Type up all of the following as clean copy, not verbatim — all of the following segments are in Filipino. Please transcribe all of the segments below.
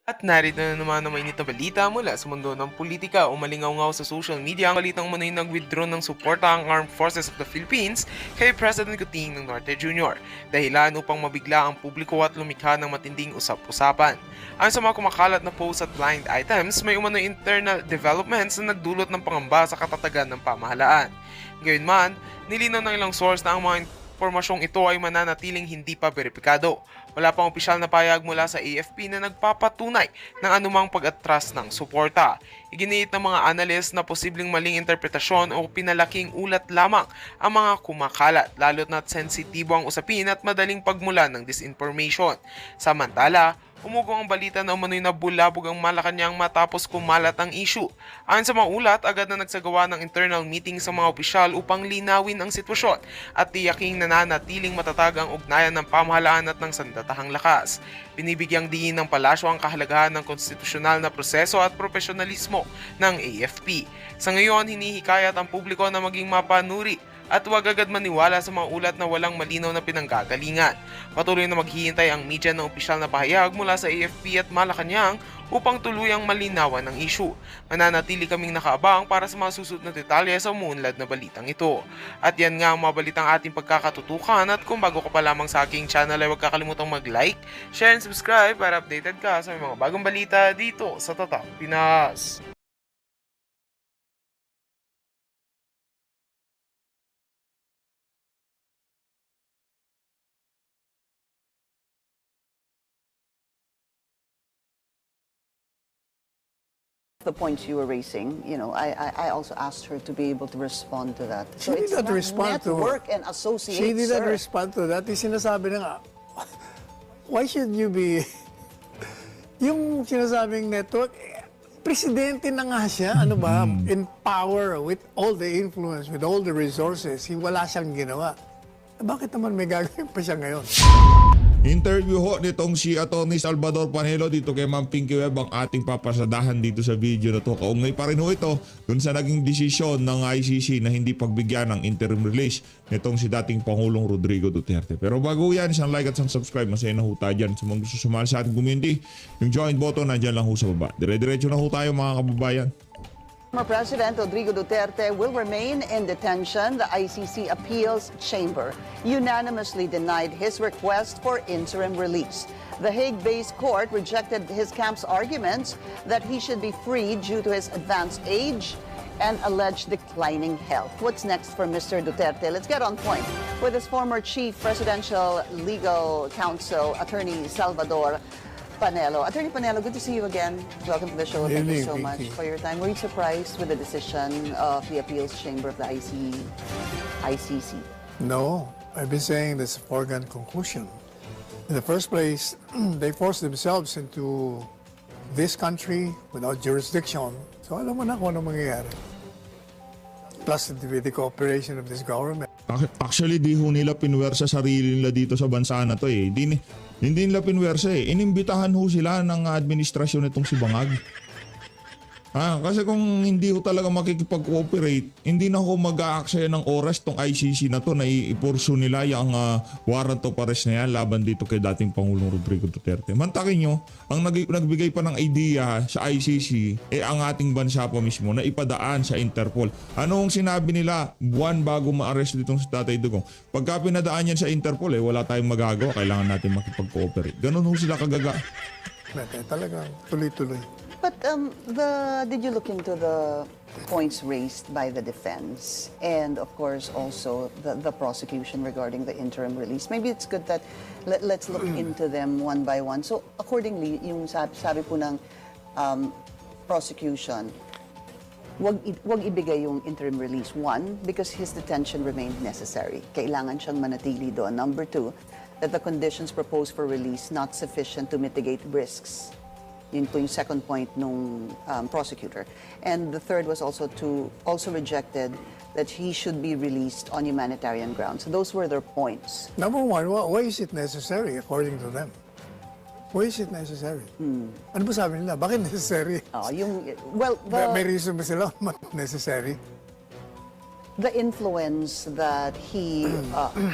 At narito na naman ang mainit na balita mula sa mundo ng politika. Umalingaw-ngaw sa social media ang balitang umano'y nag-withdraw ng suporta ang Armed Forces of the Philippines kay President Kuting ng Norte Jr. Dahilan upang mabigla ang publiko at lumikha ng matinding usap-usapan. Ayon sa mga kumakalat na posts at blind items, may umano'y internal developments na nagdulot ng pangamba sa katatagan ng pamahalaan. Gayunman, nilinaw ng ilang source na ang mga impormasyong ito ay mananatiling hindi pa beripikado. Wala pang opisyal na payag mula sa AFP na nagpapatunay ng anumang pag-atras ng suporta. Iginiit ng mga analyst na posibleng maling interpretasyon o pinalaking ulat lamang ang mga kumakalat, lalo't na't sensitibo ang usapin at madaling pagmula ng disinformation. Samantala, umugong ang balita na umano'y nabulabog ang Malacanang matapos kumalat ang issue. Ayon sa mga ulat, agad na nagsagawa ng internal meeting sa mga opisyal upang linawin ang sitwasyon at tiyaking nananatiling matatag ang ugnayan ng pamahalaan at ng sandatahang lakas. Binibigyang diin ng palasyo ang kahalagahan ng konstitusyonal na proseso at profesionalismo ng AFP. Sa ngayon, hinihikayat ang publiko na maging mapanuri at huwag agad maniwala sa mga ulat na walang malinaw na pinanggagalingan. Patuloy na maghihintay ang media ng opisyal na pahayag mula sa AFP at Malacanang upang tuluyang malinawan ang issue. Mananatili kaming nakaabang para sa mga susunod na detalye sa umuunlad na balitang ito. At yan nga ang mga balitang ating pagkakatutukan, at kung bago ka pa lamang sa aking channel ay huwag kakalimutang mag-like, share and subscribe para updated ka sa mga bagong balita dito sa Tatak Pinas. The points you were raising, I also asked her to be able to respond to that. She did not respond to- network and associate, She did not sir. respond to that. Sinasabi na nga, why should you be... Yung sinasabing network, presidente na nga siya, ano ba, in power, with all the influence, with all the resources, wala siyang ginawa. Bakit naman may gagawin pa siya ngayon? Interview ho nitong si Atty. Salvador Panelo dito kay Ma'am Pinky Web ang ating papasadahan dito sa video na to. Kaugnay pa rin ho ito dun sa naging desisyon ng ICC na hindi pagbigyan ng interim release nitong si dating Pangulong Rodrigo Duterte. Pero bago yan, isang like at isang subscribe, masaya na ho tayo dyan. Sa mga gusto sumali sa ating community, yung join button nandyan lang ho sa baba. Dire-diretso na ho tayo mga kababayan. Former President Rodrigo Duterte will remain in detention. The ICC Appeals Chamber unanimously denied his request for interim release. The Hague-based court rejected his camp's arguments that he should be freed due to his advanced age and alleged declining health. What's next for Mr. Duterte? Let's get on point with his former chief presidential legal counsel, Attorney Salvador Panelo. Attorney Panelo, good to see you again. Welcome to the show. Thank you so much for your time. Were you surprised with the decision of the appeals chamber of the ICC? No, I've been saying this foregone conclusion. In the first place, they forced themselves into this country without jurisdiction. So alam mo na kung ano mangyayari. Plus the cooperation of this government. Actually, di ho nila pinwersa sarili nila dito sa bansa na to eh. Hindi nila pinwersa eh. Inimbitahan ho sila ng administrasyon nitong si Bangag. Kasi kung hindi ho talaga makikipag-cooperate, hindi na ho mag-aaksaya ng oras tong ICC na to na ipursu nila yung warrant of arrest na yan laban dito kay dating Pangulong Rodrigo Duterte. Mantakin nyo, ang nagbigay pa ng idea sa ICC, ang ating bansa pa mismo na ipadaan sa Interpol. Ano ang sinabi nila buwan bago ma-arrest ditong si Tatay Dugong? Pagka pinadaan yan sa Interpol, wala tayong magagawa. Kailangan natin makipag-cooperate. Ganun ho sila kagaga. Talagang tuloy-tuloy. But did you look into the points raised by the defense and, of course, also the prosecution regarding the interim release? Maybe it's good that let's look into them one by one. So, accordingly, yung sabi po ng prosecution, wag ibigay yung interim release. One, because his detention remained necessary. Kailangan siyang manatili doon. Number two, that the conditions proposed for release not sufficient to mitigate risks. Yun po yung second point nung prosecutor. And the third was also rejected that he should be released on humanitarian grounds. So those were their points. Number one, why is it necessary according to them? Why is it necessary? Ano ba sabi nila? Bakit necessary? May reason ba sila necessary? The influence that he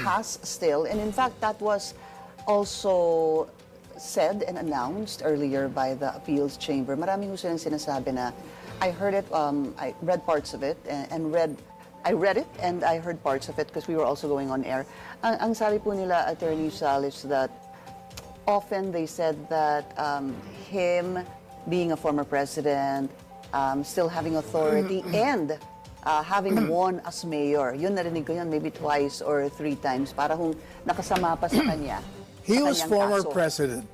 has still, and in fact that was also said and announced earlier by the appeals chamber, marami ho silang sinasabi na, I heard it, I read parts of it, I read it and I heard parts of it because we were also going on air. Ang sabi po nila, Attorney Sal, is that often they said that him being a former president, still having authority, and having won as mayor, yun narinig ko yun maybe twice or 3 times, para kung nakasama pa sa kanya. He sa was kanyang former kaso. president.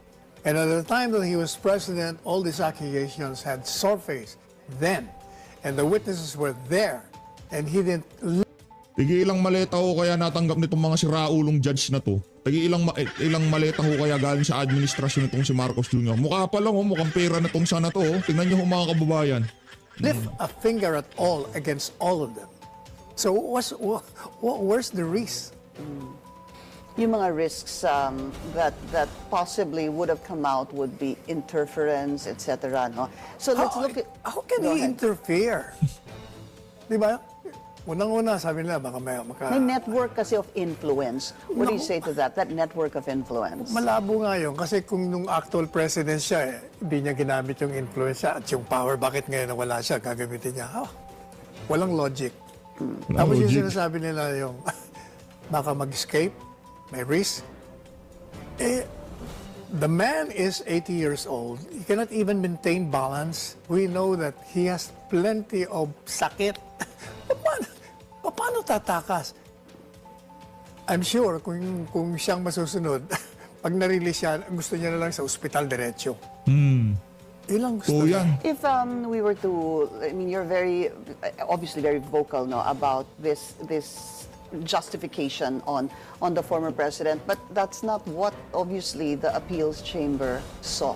And at the time that he was president, all these accusations had surfaced then. And the witnesses were there. And he didn't Tigi ilang maleta ho kaya natanggap nitong mga siraulong judge na to. Tigi ilang maleta ho kaya galing sa administrasyon nitong si Marcos Jr. Mukha pa lang ho, mukhang pera na tong sana to. Tingnan niyo ho mga kababayan. lift a finger at all against all of them. So where's the risk? Yung mga risks that possibly would have come out would be interference, etc. No? So let's look at... How can Go he ahead. interfere? Di ba? Unang-una, sabi nila, baka May network kasi of influence. What do you No. say to that? That network of influence. malabo nga yun. Kasi kung nung actual president siya, hindi niya ginamit yung influence siya at yung power. Bakit ngayon nawala siya? Gagamitin niya. Walang logic. Walang Tapos yung logic. sinasabi nila yung baka mag-escape, may risk. The man is 80 years old. He cannot even maintain balance. We know that he has plenty of sakit. Paano tatakas? I'm sure kung siyang masusunod, pag na-release siya, gusto niya na lang sa ospital diretso. Ilang gusto So niya. yan. If we were to, I mean, you're very, obviously very vocal, no, about this justification on the former president, but that's not what obviously the appeals chamber saw.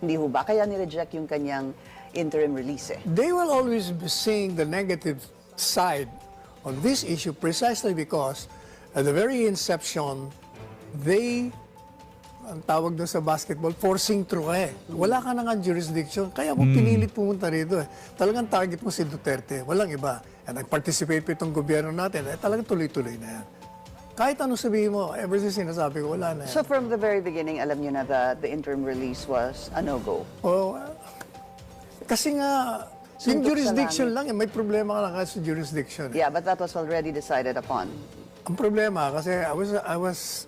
Hindi ho ba? Kaya ni-reject yung kanyang interim release. They will always be seeing the negative side on this issue precisely because at the very inception, ang tawag doon sa basketball, forcing through Wala ka na nga jurisdiction, kaya mo pinilit pumunta rito Talagang target mo si Duterte, walang iba. And nag-participate pa itong gobyerno natin, talagang tuloy-tuloy na yan. Kahit ano sabihin mo, ever since sinasabi ko, wala na yan. So from the very beginning, alam niyo na the interim release was a no-go. Kasi nga, yung Sundot sa jurisdiction langit. lang, may problema ka lang sa jurisdiction. Yeah, but that was already decided upon. Ang problema, kasi I was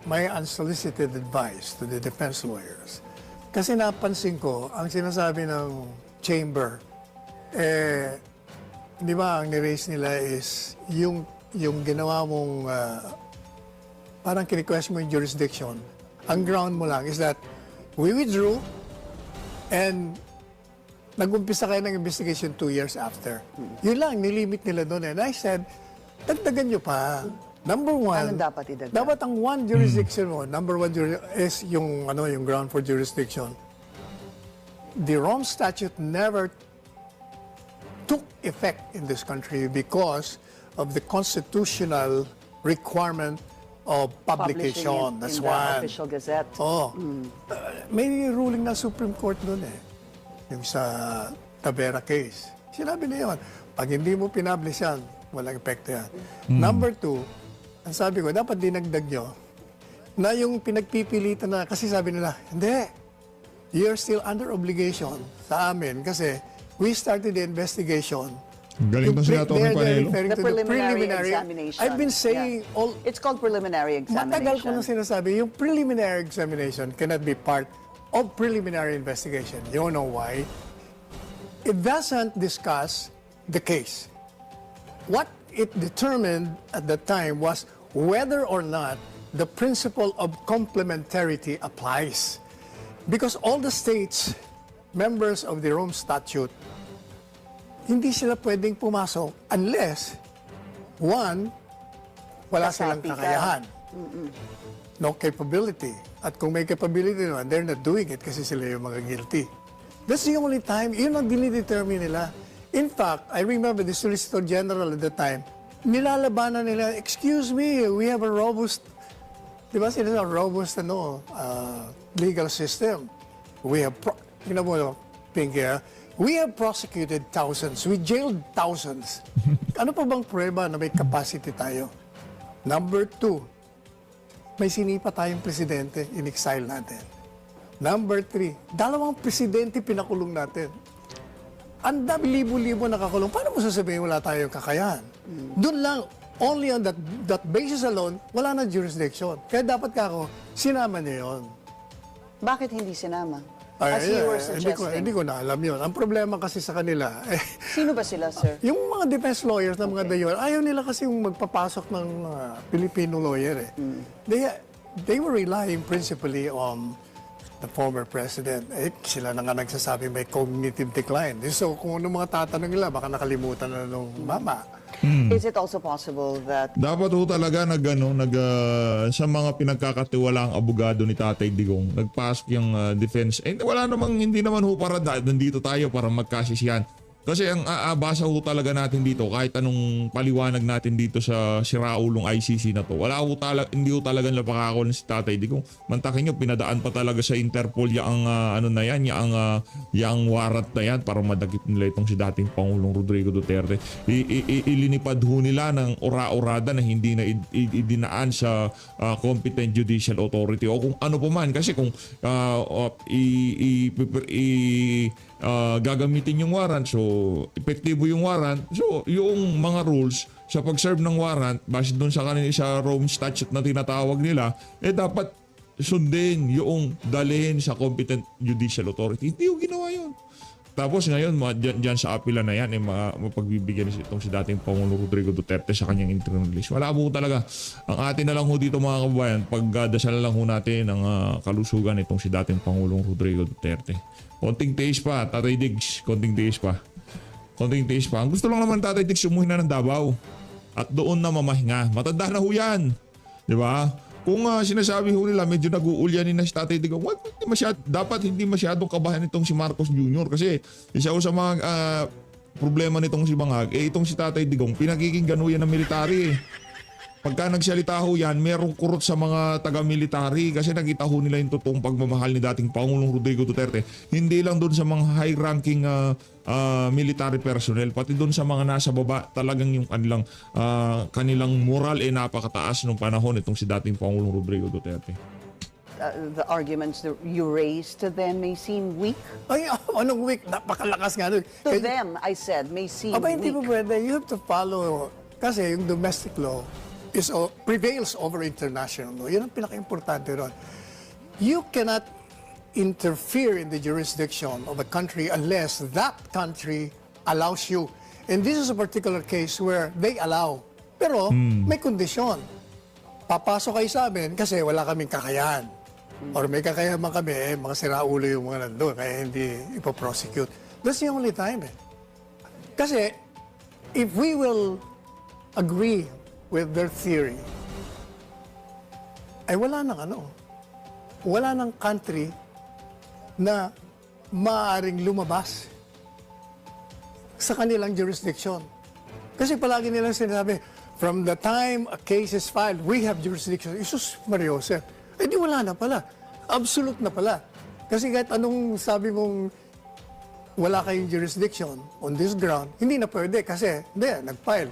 my unsolicited advice to the defense lawyers. Kasi napansin ko, ang sinasabi ng chamber, di ba, ang ni-raise nila is yung ginawa mong, parang kini-question mo yung jurisdiction. Ang ground mo lang is that we withdrew and nag-umpisa kayo ng investigation 2 years after. Yun lang, nilimit nila doon. And I said, dagdagan nyo pa. Number one, Anong dapat idagdag? dapat ang one jurisdiction mo, number one is yung ground for jurisdiction. The Rome Statute never took effect in this country because of the constitutional requirement of publication. Publishing it That's in the one. official gazette. May ruling na Supreme Court doon yung sa Tavera case. Sinabi na yun, pag hindi mo pinablish yan, walang epekto yan. Number 2, ang sabi ko, dapat dinagdag nyo na yung pinagpipilitan na, kasi sabi nila, hindi, you're still under obligation sa amin kasi we started the investigation. Galing to si Atty. They're Panelo. referring The to preliminary examination. I've been saying Yeah. It's called preliminary examination. matagal ko na sinasabi, yung preliminary examination cannot be part of preliminary investigation. You know why? It doesn't discuss the case. What it determined at the time was whether or not the principle of complementarity applies. Because all the states, members of the Rome Statute, hindi sila pwedeng pumasok unless, one, wala silang Kasapi ka. kakayahan. No capability. At kung may capability naman, they're not doing it kasi sila yung mga guilty. That's the only time, yun ang dinidetermine nila. In fact, I remember the Solicitor General at the time, nilalabanan nila, excuse me, we have a robust, di ba sila robust legal system. We have, Pinky, we have prosecuted thousands, we jailed thousands. Ano pa bang prueba na may capacity tayo? Number 2, may sinipa tayong presidente, in-exile natin. Number 3, 2 presidente pinakulong natin. Ang dami libo-libo nakakulong. Paano mo sasabihin wala tayong kakayahan? Doon lang, only on that basis alone, wala na jurisdiction. Kaya dapat kako, sinama niyo yun. Bakit hindi sinama? Ay, As you were hindi suggesting. ko na alam yun. Ang problema kasi sa kanila, Sino ba sila, sir? yung mga defense lawyers ng mga dayon, ayaw nila kasi yung magpapasok ng Filipino lawyer. They were relying principally on the former president. Sila na nga nagsasabi may cognitive decline. So kung ano mga tatanong nila, baka nakalimutan na nung mama. Is it also possible that Dapat ho talaga sa mga pinagkakatiwalaang abogado ni Tatay Digong, nagpasok yung defense. Hindi naman ho para nandito tayo para magkasisiyan. Kasi ang aabasa ho talaga natin dito, kahit anong paliwanag natin dito sa siraulong ICC na to, hindi ho talaga napakakakulan si Tatay Digong. Mantakin nyo, pinadaan pa talaga sa Interpol yung warrant na yan para madagit nila itong si dating Pangulong Rodrigo Duterte. Ilinipad ho nila ng ora-orada na hindi na idinaan sa competent judicial authority o kung ano pa man. Kasi kung gagamitin yung warrant, so epektibo yung warrant, so yung mga rules sa pag-serve ng warrant base doon sa Rome Statute na tinatawag nila, dapat sundin yung dalhin sa competent judicial authority. Hindi yung ginawa yun. Tapos ngayon, dyan sa apela na yan, mapagbibigyan itong si dating Pangulong Rodrigo Duterte sa kanyang interim release. Wala po talaga. Ang atin na lang ho dito mga kababayan, pagdasal lang ho natin ang kalusugan itong si dating Pangulong Rodrigo Duterte. Konting tiis pa, Tatay Diggs. Konting tiis pa. Ang gusto lang naman Tatay Diggs umuwi na ng Davao. At doon na mamahinga. Matanda na ho yan. Di ba? Kung sinasabi ho nila medyo nag-uulyanin na si Tatay Digong, dapat hindi masyadong kabahan itong si Marcos Jr. Kasi isa ho sa mga problema nitong si Bangag, itong si Tatay Digong, pinakikinggan ho yan ng military. Pagka nagsalita ho yan, merong kurot sa mga taga-military kasi nakita ho nila yung totoong pagmamahal ni dating Pangulong Rodrigo Duterte. Hindi lang doon sa mga high-ranking military personnel, pati doon sa mga nasa baba, talagang yung kanilang moral napakataas nung panahon itong si dating Pangulong Rodrigo Duterte. the arguments that you raised to them may seem weak? Ay, anong week? Napakalakas nga nun. To them, I said, may seem Aba, hindi po weak. pwede. You have to follow. Kasi yung domestic law prevails over international law. Yun ang pinaka-importante ron. You cannot interfere in the jurisdiction of a country unless that country allows you. And this is a particular case where they allow. Pero may kondisyon. Papasok kayo sa amin kasi wala kaming kakayahan. Or may kakayahan man kami, mga siraulo yung mga nandun, kaya hindi ipoprosecute. That's the only time. Kasi if we will agree with their theory, ay wala nang country na maaaring lumabas sa kanilang jurisdiction. Kasi palagi nilang sinasabi, from the time a case is filed, we have jurisdiction. Isus Mariose. Eh di wala na pala. Absolute na pala. Kasi kahit anong sabi mong wala kayong jurisdiction on this ground, hindi na pwede kasi nag-file.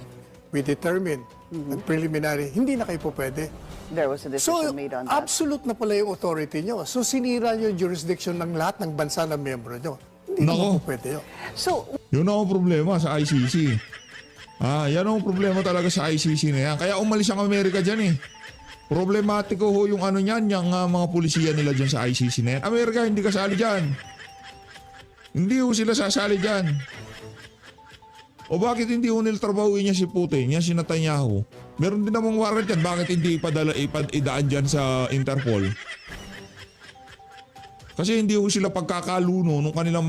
We determine, nag-preliminary, hindi na kayo po pwede. There was a decision So, made on that. absolute na pala yung authority nyo. So, sinira nyo yung jurisdiction ng lahat ng bansa na miyembro nyo. Hindi Nako. naman po pwede yun. So, Yun ang problema sa ICC. Yan ang problema talaga sa ICC na yan. Kaya umalis ang Amerika dyan eh. Problematiko ho yung ano niyan, yung mga pulisiya nila dyan sa ICC na yan. Amerika, hindi kasali dyan. Hindi ho sila sasali dyan. O bakit hindi ho nila trabahuin niya si Putin, niya si Netanyahu? Meron din namang warrant yan. Bakit hindi idaan dyan sa Interpol? Kasi hindi ho sila pagkakaluno nung kanilang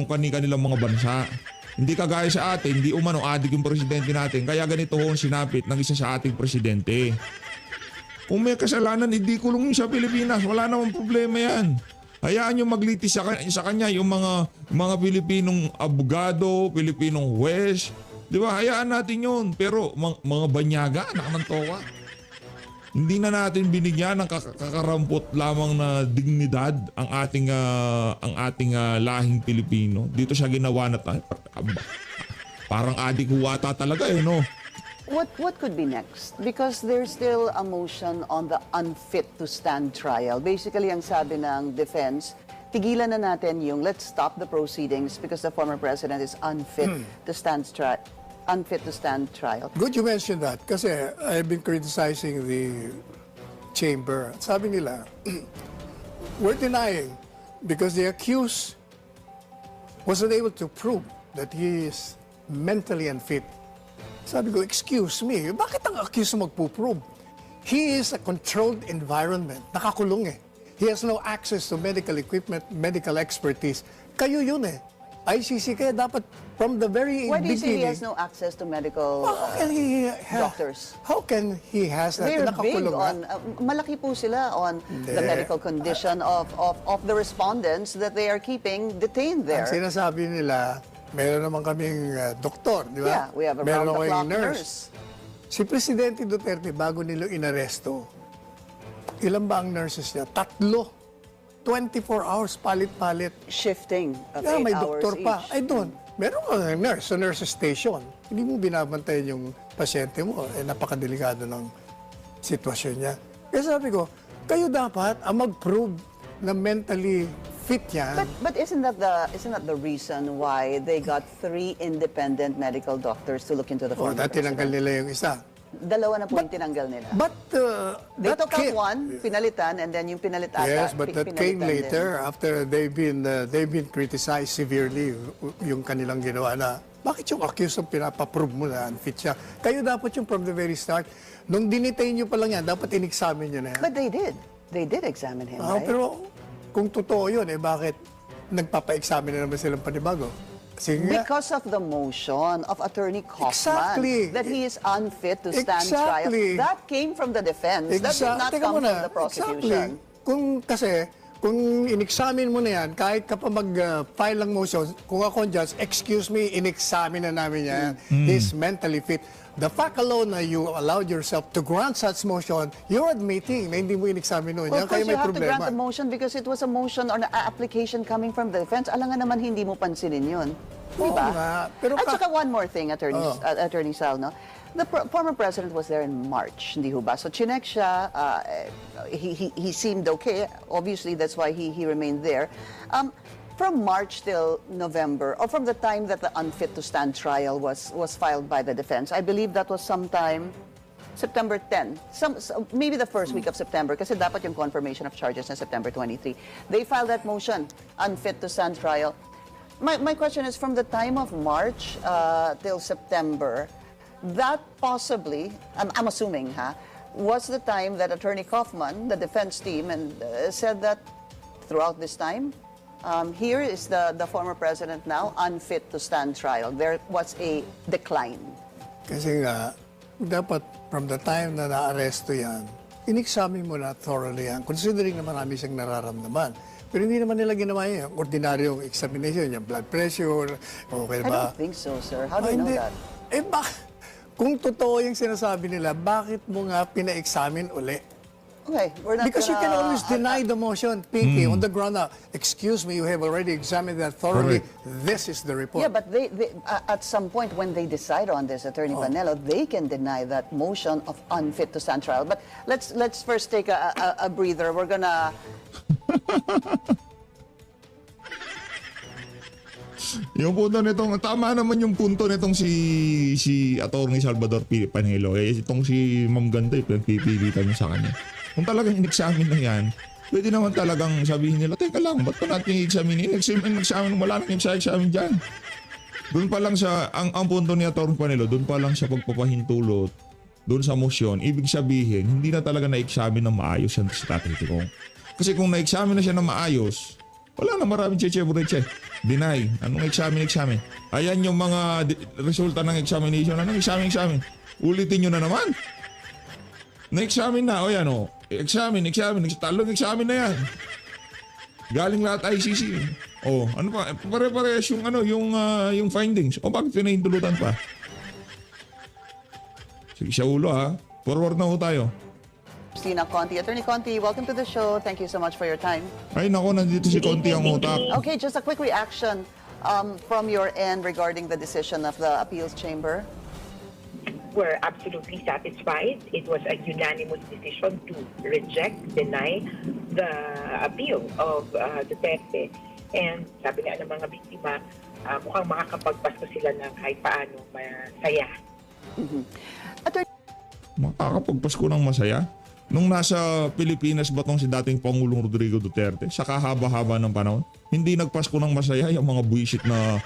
kanilang mga bansa. Hindi kagaya sa atin, hindi umano adik yung presidente natin. Kaya ganito ho ang sinapit ng isa sa ating presidente. Kung may kasalanan, hindi kulong yun sa Pilipinas. Wala namang problema yan. Hayaan nyo maglitis sa kanya yung mga Pilipinong abogado, Pilipinong huwes. Di ba? Hayaan natin yun. Pero mga banyaga, anak ng towa. Hindi na natin binigyan ng kakarampot lamang na dignidad ang ating lahing Pilipino. Dito siya ginawa na tayo. Parang adik huwata talaga no. What could be next? Because there's still a motion on the unfit to stand trial. Basically, ang sabi ng defense, tigilan na natin yung let's stop the proceedings because the former president is unfit to stand trial. Good you mentioned that kasi I've been criticizing the chamber. Sabi nila, we're denying because the accused wasn't able to prove that he is mentally unfit. Sabi ko, excuse me, bakit ang accused magpo-prove? He is a controlled environment. Nakakulong eh. He has no access to medical equipment, medical expertise. Kayo yun eh. ICC kaya dapat from the very Why do you beginning. say he has no access to medical How can he doctors? How can he has that? They're big Nakakulong on, malaki po sila on the Hindi. medical condition of the respondents that they are keeping detained there. Ang sinasabi nila, meron naman kaming doktor, di ba? Yeah, we have a meron round-the-clock kaming nurse. Si Presidente Duterte, bago nila inaresto, ilan ba ang nurses niya? 3. 24 hours, palit-palit. Shifting of Yeah, 8 may hours doktor pa. each. Ay doon, meron kang nurse sa nurse station. Hindi mo binabantayan yung pasyente mo. Napakadelikado ng sitwasyon niya. Kaya sabi ko, kayo dapat ang mag-prove na mentally fit yan. But isn't that the reason why they got 3 independent medical doctors to look into the O, former dati tinanggal president? nila yung isa. Dalawa na po yung tinanggal nila. But, They that took out came- one, pinalitan, and then yung pinalit ata. Yes, but that came pinalitan later after they've been criticized severely yung kanilang ginawa na bakit yung accused ang pinapaprove mo na unfit siya? Kayo dapat yung from the very start, nung dinitay nyo pa lang yan, dapat in-examine nyo na yan. But they did. They did examine him, right? Pero kung totoo yun, bakit nagpapa-examine na naman silang panibago? Sige nga. Because of the motion of Attorney Kaufman Exactly. that he is unfit to stand Exactly. trial. That came from the defense. That did not Teka come muna. from the prosecution. Exactly. Kung in-examine mo na yan, kahit ka pa mag-file ng motion, kung ako ang judge, excuse me, in-examine na namin yan. He's mentally fit. The fact alone na you allowed yourself to grant such motion, you're admitting na hindi mo in-examine nun. Well, Yan of kayo course, may you have to grant problema. the motion because it was a motion or an application coming from the defense. Alam nga naman, hindi mo pansinin yun. Oo Diba? nga, pero At ka- saka one more thing, Attorney Sal, no? The former president was there in March, hindi ho ba? So chinek siya, he seemed okay. Obviously, that's why he remained there. From March till November, or from the time that the unfit to stand trial was filed by the defense, I believe that was sometime September 10. Maybe the first week of September, kasi dapat yung confirmation of charges na September 23. They filed that motion, unfit to stand trial. My question is, from the time of March till September, that possibly, I'm assuming, was the time that Attorney Kaufman, the defense team, and said that throughout this time, here is the former president now unfit to stand trial. There was a decline. Kasi nga, dapat from the time na naaresto yan, in-examine mo na thoroughly yan, considering na marami siyang nararamdaman. Pero hindi naman nila ginawa yan. Ordinaryong examination, yung blood pressure, okay I ba? don't think so, sir. How do Ah, you know hindi. that? Kung totoo yung sinasabi nila, bakit mo nga pina-examine uli? Okay, we're not Because you can gonna- always deny the motion, Pinky, on the ground now. Excuse me, you have already examined that thoroughly. Correct. This is the report. Yeah, but they at some point when they decide on this, Attorney Vanello, they can deny that motion of unfit to stand trial. But let's first take a breather. We're gonna Yung punto nitong, tama naman yung punto nitong si Atty. Salvador P. Panelo. Itong si Ma'am Ganda, pinagpipilitan niya sa kanya. Kung talagang in-examine na yan, pwede naman talagang sabihin nila, teka lang, ba't pa natin i-examine? In-examine, wala nang i-examine dyan. Doon pa lang sa, ang punto ni Atty. Panelo, doon pa lang sa pagpapahintulot, doon sa motion, ibig sabihin, hindi na talaga na-examine ng maayos yan sa Tatay Tikong. Kasi kung na-examine na siya ng maayos, wala na maraming cheche-bureche. Deny. Anong examine? Ayan yung mga resulta ng examination. Anong examine? Ulitin nyo na naman. Na-examine na. O yan o. Examine. Talong examine na yan. Galing lahat ICC. O, ano pa? Pare-parehas yung, yung findings. O, bakit pinahintulutan pa? Sige, siya ulo ha. Forward na ho tayo. Christina Conti. Attorney Conti, welcome to the show. Thank you so much for your time. Ay, nako, nandito si Conti ang utak. Okay, just a quick reaction from your end regarding the decision of the appeals chamber. were absolutely satisfied. It was a unanimous decision to reject, deny the appeal of Duterte. And sabi nga ng mga biktima, mukhang makakapagpasko sila ng kahit paano masaya. Makakapagpasko ng masaya? Nung nasa Pilipinas ba tong si dating Pangulong Rodrigo Duterte, sa kahaba-haba ng panahon, hindi nagpasko ng masaya yung mga buwisit na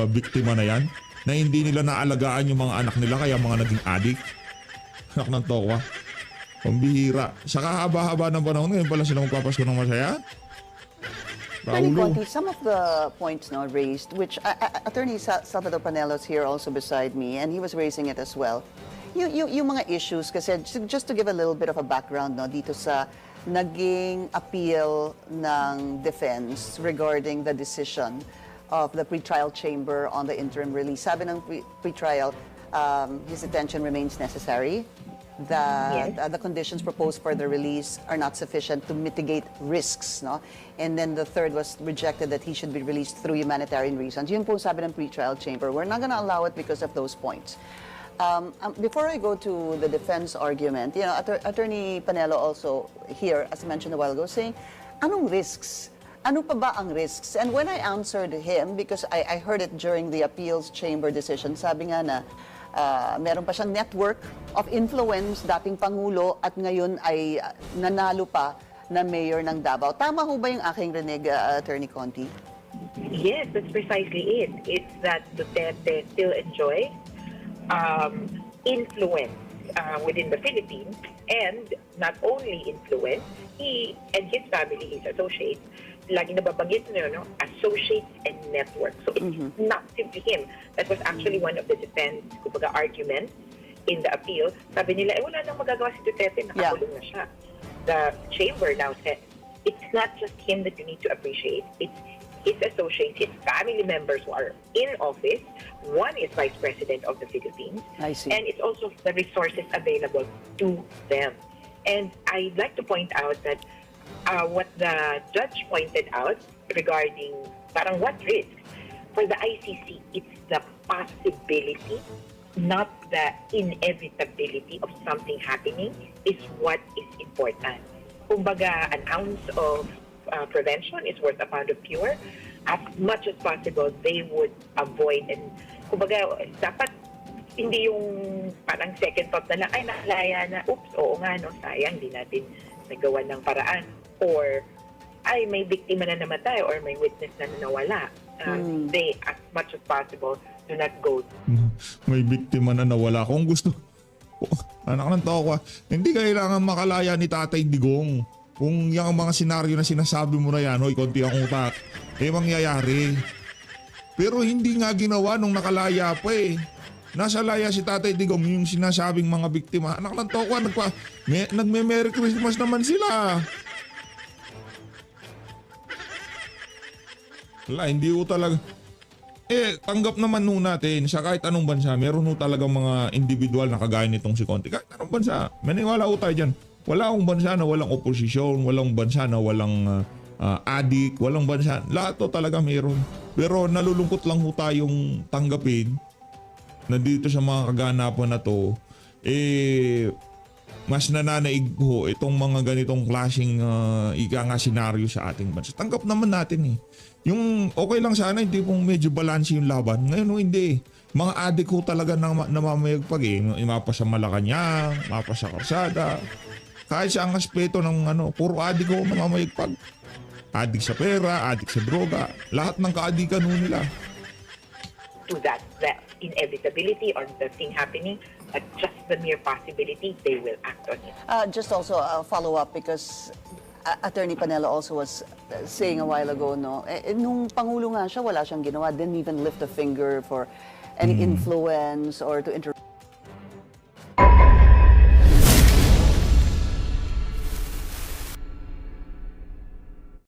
biktima na yan? Na hindi nila naalagaan yung mga anak nila kaya mga naging adik? Anak ng tokwa. Pambihira. Sa kahaba-haba ng panahon, ngayon pala sila magpapasko ng masaya? Attorney Raulo. Conti, some of the points now raised, which Attorney Salvador Panelo's here also beside me, and he was raising it as well. Yung mga issues, kasi just to give a little bit of a background no, dito sa naging appeal ng defense regarding the decision of the pretrial chamber on the interim release. Sabi ng pretrial, his detention remains necessary. That the conditions proposed for the release are not sufficient to mitigate risks, no? And then the third was rejected that he should be released through humanitarian reasons. Yun po sabi ng pretrial chamber. We're not gonna allow it because of those points. Before I go to the defense argument, you know, Attorney Panelo also here, as I mentioned a while ago, saying, anong risks? Ano pa ba ang risks? And when I answered him, because I heard it during the appeals chamber decision, sabi nga na, meron pa siyang network of influence, dating Pangulo, at ngayon ay nanalo pa na mayor ng Davao. Tama ho ba yung aking rinig, Attorney Conti? Yes, that's precisely it. It's that Duterte still enjoys influence within the Philippines, and not only influence, he and his family, his associates, lagi nababanggit no, associates and network. So it's not simply him. That was actually one of the defense kumbaga, arguments in the appeal. Sabi nila, wala nang magagawa si Duterte, nakakulong na siya. The chamber now said, it's not just him that you need to appreciate. It's his associates, his family members who are in office. One is Vice President of the Philippines. I see. And it's also the resources available to them. And I'd like to point out that what the judge pointed out regarding parang what risk for the ICC, it's the possibility, not the inevitability of something happening is what is important. Kumbaga, an ounce of prevention is worth a pound of cure. As much as possible, they would avoid, and kumbaga, dapat hindi yung parang second thought na lang, ay nakalaya na, oops, oo nga, no, sayang, di natin nagawa ng paraan. Or, ay, may biktima na namatay or may witness na nawala. They, as much as possible, do not go. May biktima na nawala. Kung gusto, anak ng tokwa, hindi kailangan makalaya ni Tatay Digong. Kung yung mga senaryo na sinasabi mo na yan, hoy, konti ang utak, mangyayari. Pero hindi nga ginawa nung nakalaya pa eh. Nasa laya si Tatay Digong, yung sinasabing mga biktima. Anak ng tokwa, nagme-Merry Christmas naman sila. Wala, hindi ko talaga. Tanggap naman nun natin sa kahit anong bansa, meron nun talagang mga individual na kagaya nitong si Conti. Kahit anong bansa, maniwala ko tayo dyan. Wala akong bansa na walang oposisyon, walang bansa na walang adik, walang bansa. Lahat to talaga meron. Pero nalulungkot lang ho tayong tanggapin na dito sa mga kaganapan na to, mas nananaig ho itong mga ganitong klaseng ika nga senaryo sa ating bansa. Tanggap naman natin eh. Yung okay lang sana, hindi pong medyo balance yung laban. Ngayon hindi. Mga adik ho talaga namamayagpag eh. Mapa sa Malacanang, mapa sa Karsada. Kahit sa ang aspeto ng puro adik ho namamayagpag. Adik sa pera, adik sa droga. Lahat ng kaadikan ho nila. To that inevitability or the thing happening, but just the mere possibility, they will act on it. Just also a follow-up because Attorney Panelo also was saying a while ago, no, nung Pangulo nga siya, wala siyang ginawa, didn't even lift a finger for any influence or to